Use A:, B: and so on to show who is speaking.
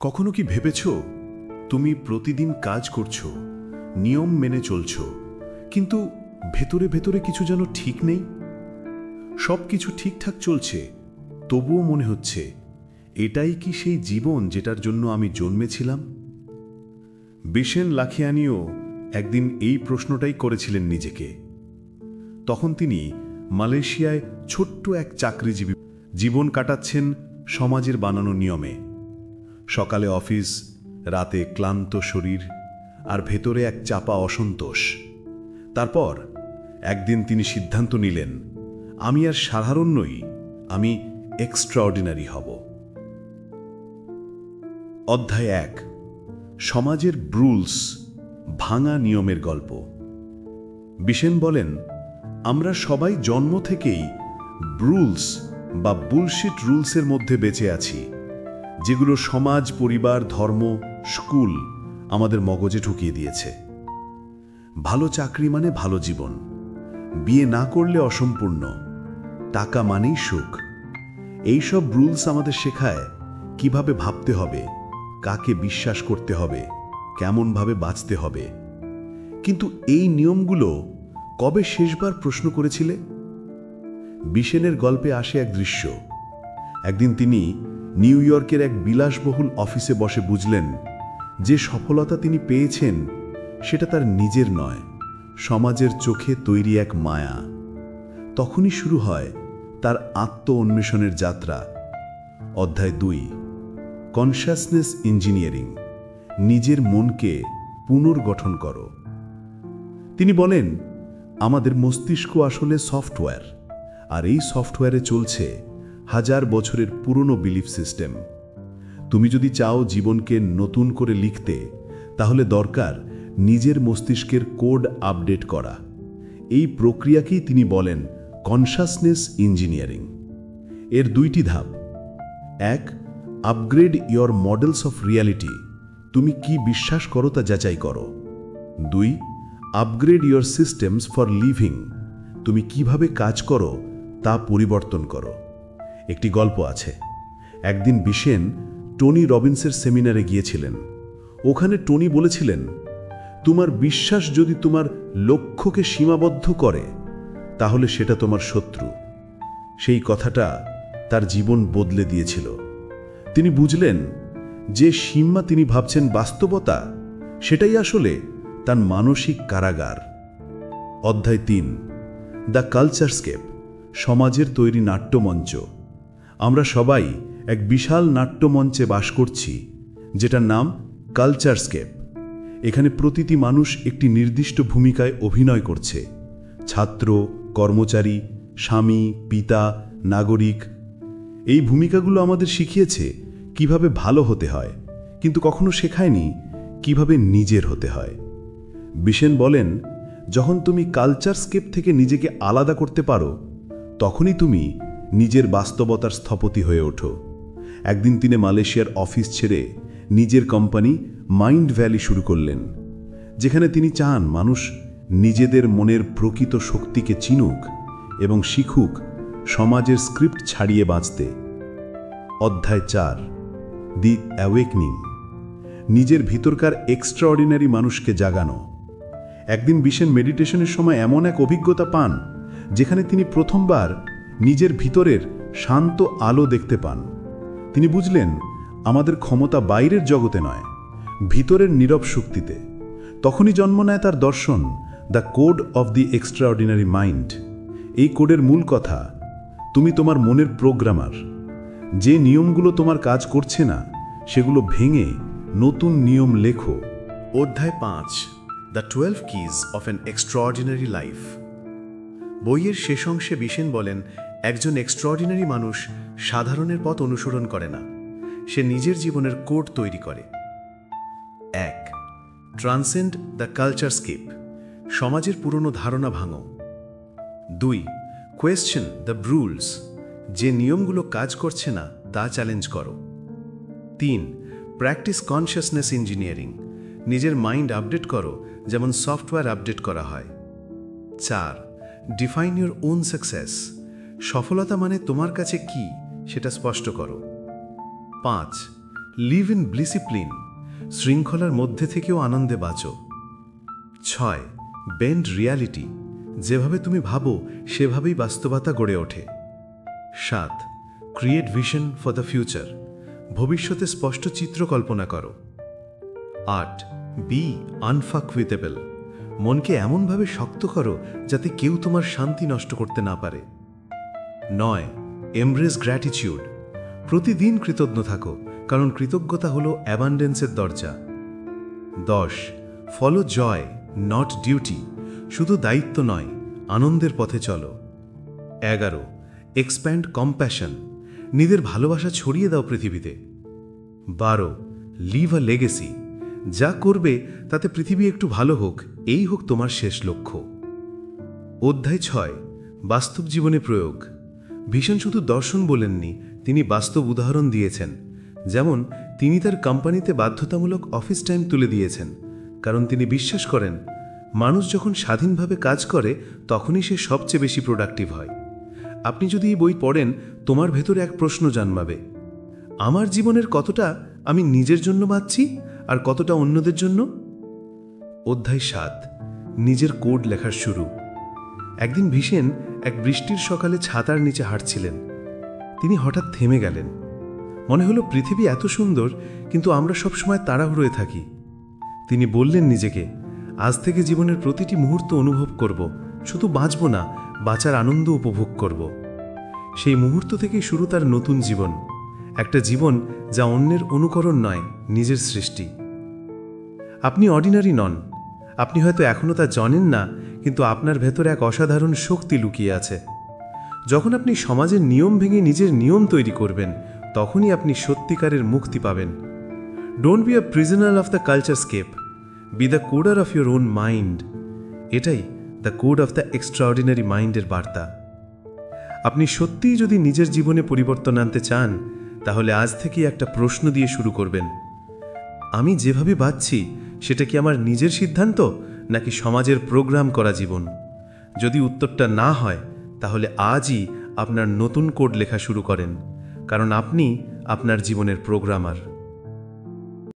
A: কখনো কি ভেবেছ তুমি প্রতিদিন কাজ করছো, নিয়ম মেনে চলছ, কিন্তু ভেতরে ভেতরে কিছু যেন ঠিক নেই? সব কিছু ঠিকঠাক চলছে, তবুও মনে হচ্ছে এটাই কি সেই জীবন যেটার জন্য আমি জন্মেছিলাম? বিশেন লাখিয়ানিও একদিন এই প্রশ্নটাই করেছিলেন নিজেকে। তখন তিনি মালয়েশিয়ায় ছোট্ট এক চাকরিজীবী জীবন কাটাচ্ছেন সমাজের বানানো নিয়মে। সকালে অফিস, রাতে ক্লান্ত শরীর, আর ভেতরে এক চাপা অসন্তোষ। তারপর একদিন তিনি সিদ্ধান্ত নিলেন, আমি আর সাধারণ নই, আমি এক্সট্রাঅর্ডিনারি হব। অধ্যায় 1, সমাজের রুলস, ভাঙা নিয়মের গল্প। বিশেন বলেন, আমরা সবাই জন্ম থেকেই রুলস বা বুলশিট রুলসের মধ্যে বেঁচে আছি, যেগুলো সমাজ, পরিবার, ধর্ম, স্কুল আমাদের মগজে ঢুকিয়ে দিয়েছে। ভালো চাকরি মানে ভালো জীবন, বিয়ে না করলে অসম্পূর্ণ, টাকা মানেই সুখ। এইসব রুলস আমাদের শেখায় কিভাবে ভাবতে হবে, কাকে বিশ্বাস করতে হবে, কেমনভাবে বাঁচতে হবে। কিন্তু এই নিয়মগুলো কবে শেষবার প্রশ্ন করেছিলে? বিশেনের গল্পে আসে এক দৃশ্য। একদিন তিনি নিউ ইয়র্কের এক বিলাসবহুল অফিসে বসে বুঝলেন যে সফলতা তিনি পেয়েছেন সেটা তার নিজের নয়, সমাজের চোখে তৈরি এক মায়া। তখনই শুরু হয় তার আত্ম অন্বেষণের যাত্রা। অধ্যায় 2, কনশাসনেস ইঞ্জিনিয়ারিং, নিজের মনকে পুনর্গঠন করো। তিনি বলেন, আমাদের মস্তিষ্ক আসলে সফটওয়্যার, আর এই সফটওয়্যারে চলছে হাজার বছরের পুরনো বিলিফ সিস্টেম। তুমি যদি চাও জীবনকে নতুন করে লিখতে, তাহলে দরকার নিজের মস্তিষ্কের কোড আপডেট করা। এই প্রক্রিয়াকেই তিনি বলেন কনশাসনেস ইঞ্জিনিয়ারিং। এর 2টি ধাপ। 1, upgrade your models of reality, তুমি কি বিশ্বাস করো তা যাচাই করো। 2, upgrade your systems for living, তুমি কিভাবে কাজ করো তা পরিবর্তন করো। একটি গল্প আছে। একদিন বিশেন টনি রবিন্সের সেমিনারে গিয়েছিলেন। ওখানে টনি বলেছিলেন, তোমার বিশ্বাস যদি তোমার লক্ষ্যকে সীমাবদ্ধ করে, তাহলে সেটা তোমার শত্রু। সেই কথাটা তার জীবন বদলে দিয়েছিল। তিনি বুঝলেন যে সীমা তিনি ভাবছেন বাস্তবতা, সেটাই আসলে তার মানসিক কারাগার। অধ্যায় 3, দ্য কালচারস্কেপ, সমাজের তৈরি নাট্যমঞ্চ। আমরা সবাই এক বিশাল নাট্যমঞ্চে বাস করছি, যেটার নাম কালচারস্কেপ। এখানে প্রতিটি মানুষ একটি নির্দিষ্ট ভূমিকায় অভিনয় করছে। ছাত্র, কর্মচারী, স্বামী, পিতা, নাগরিক। এই ভূমিকাগুলো আমাদের শিখিয়েছে কিভাবে ভালো হতে হয়, কিন্তু কখনো শেখায়নি কিভাবে নিজের হতে হয়। বিশেন বলেন, যখন তুমি কালচারস্কেপ থেকে নিজেকে আলাদা করতে পারো, তখনই তুমি নিজের বাস্তবতার স্থপতি হয়ে ওঠো। একদিন তিনি মালয়েশিয়ার অফিস ছেড়ে নিজের কোম্পানি মাইন্ড ভ্যালি শুরু করলেন, যেখানে তিনি চান মানুষ নিজেদের মনের প্রকৃত শক্তিকে চিনুক এবং শিখুক সমাজের স্ক্রিপ্ট ছাড়িয়ে বাঁচতে। অধ্যায় 4, দি অ্যাওয়েকনিং, নিজের ভিতরকার এক্সট্রাঅর্ডিনারি মানুষকে জাগানো। একদিন বিশেন মেডিটেশনের সময় এমন এক অভিজ্ঞতা পান, যেখানে তিনি প্রথমবার নিজের ভিতরের শান্ত আলো দেখতে পান। তিনি বুঝলেন, আমাদের ক্ষমতা বাইরের জগতে নয়, ভিতরের নীরব শক্তিতে। তখনই জন্ম নেয় তার দর্শন, the code of the extraordinary mind. এই কোডের মূল কথা, তুমি তোমার মনের প্রোগ্রামার। যে নিয়মগুলো তোমার কাজ করছে না, সেগুলো ভেঙে নতুন নিয়ম লেখো। অধ্যায় 5, the 12 keys of an extraordinary life. বইয়ের শেষ অংশে বিশেন বলেন, একজন এক্সট্রাঅর্ডিনারি মানুষ সাধারণের পথ অনুসরণ করে না, সে নিজের জীবনের কোড তৈরি করে। 1, ট্রান্সেন্ড দ্য কালচারস্কেপ, সমাজের পুরনো ধারণা ভাঙো। 2, কোয়েশ্চেন দ্য রুলস, যে নিয়মগুলো কাজ করছে না তা চ্যালেঞ্জ করো। 3, প্র্যাকটিস কনশাসনেস ইঞ্জিনিয়ারিং, নিজের মাইন্ড আপডেট করো যেমন সফটওয়্যার আপডেট করা হয়। 4, ডিফাইন ইউর ওন সাকসেস, সফলতা মানে তোমার কাছে কি সেটা স্পষ্ট করো। 5, লিভ ইন ডিসিপ্লিন, শৃঙ্খলার মধ্যে থেকেও আনন্দে বাঁচো। 6. বেন্ড রিয়ালিটি, যেভাবে তুমি ভাবো সেভাবেই বাস্তবতা গড়ে ওঠে। 7. Create vision for the future, ভবিষ্যতে স্পষ্ট চিত্র কল্পনা করো। 8. বি আনফাকুইটেবল, মনকে এমনভাবে শক্ত করো যাতে কেউ তোমার শান্তি নষ্ট করতে না পারে। 9. এমব্রেস গ্র্যাটিটিউড, প্রতিদিন কৃতজ্ঞ থাকো, কারণ কৃতজ্ঞতা হলো অ্যাবান্ডেন্সের দরজা। 10. ফলো জয় নট ডিউটি, শুধু দায়িত্ব নয়, আনন্দের পথে চলো। 11. এক্সপ্যান্ড কম্প্যাশন, নিজের ভালোবাসা ছড়িয়ে দাও পৃথিবীতে। 12. লিভ আ লেগেসি, যা করবে তাতে পৃথিবী একটু ভালো হোক, এই হোক তোমার শেষ লক্ষ্য। অধ্যায় 6. বাস্তব জীবনে প্রয়োগ। ভীষণ শুধু দর্শন বলেননি, তিনি বাস্তব উদাহরণ দিয়েছেন। যেমন তিনি তার কোম্পানিতে বাধ্যতামূলক অফিস টাইম তুলে দিয়েছেন, কারণ তিনি বিশ্বাস করেন মানুষ যখন স্বাধীনভাবে কাজ করে তখনই সে সবচেয়ে বেশি প্রোডাক্টিভ হয়। আপনি যদি এই বই পড়েন, তোমার ভেতরে এক প্রশ্ন জন্মাবে, আমার জীবনের কতটা আমি নিজের জন্য বাঁচছি আর কতটা অন্যদের জন্য। অধ্যায় 7. নিজের কোড লেখার শুরু। একদিন ভীষণ এক বৃষ্টির সকালে ছাতার নিচে হাঁটছিলেন। তিনি হঠাৎ থেমে গেলেন। মনে হলো পৃথিবী এত সুন্দর, কিন্তু আমরা সবসময় তাড়াহুড়োয় থাকি। তিনি বললেন নিজেকে, আজ থেকে জীবনের প্রতিটি মুহূর্ত অনুভব করব, শুধু বাঁচব না, বাঁচার আনন্দ উপভোগ করব। সেই মুহূর্ত থেকেই শুরু তার নতুন জীবন, একটা জীবন যা অন্যের অনুকরণ নয়, নিজের সৃষ্টি। আপনি অর্ডিনারি নন, আপনি হয়তো এখনও তা জানেন না, কিন্তু আপনার ভেতরে এক অসাধারণ শক্তি লুকিয়ে আছে। যখন আপনি সমাজের নিয়ম ভেঙে নিজের নিয়ম তৈরি করবেন, তখনই আপনি সত্যিকারের মুক্তি পাবেন। Don't be a prisoner of the culturescape, be the coder of your own mind. এটাই the code of the extraordinary মাইন্ডের বার্তা। আপনি সত্যিই যদি নিজের জীবনে পরিবর্তন আনতে চান, তাহলে আজ থেকেই একটা প্রশ্ন দিয়ে শুরু করবেন। আমি যেভাবে বাঁচছি সেটা কি আমার নিজের সিদ্ধান্ত, নাকি সমাজের প্রোগ্রাম করা জীবন? যদি উত্তরটা না হয়, তাহলে আজই আপনার নতুন কোড লেখা শুরু করেন, কারণ আপনি আপনার জীবনের প্রোগ্রামার।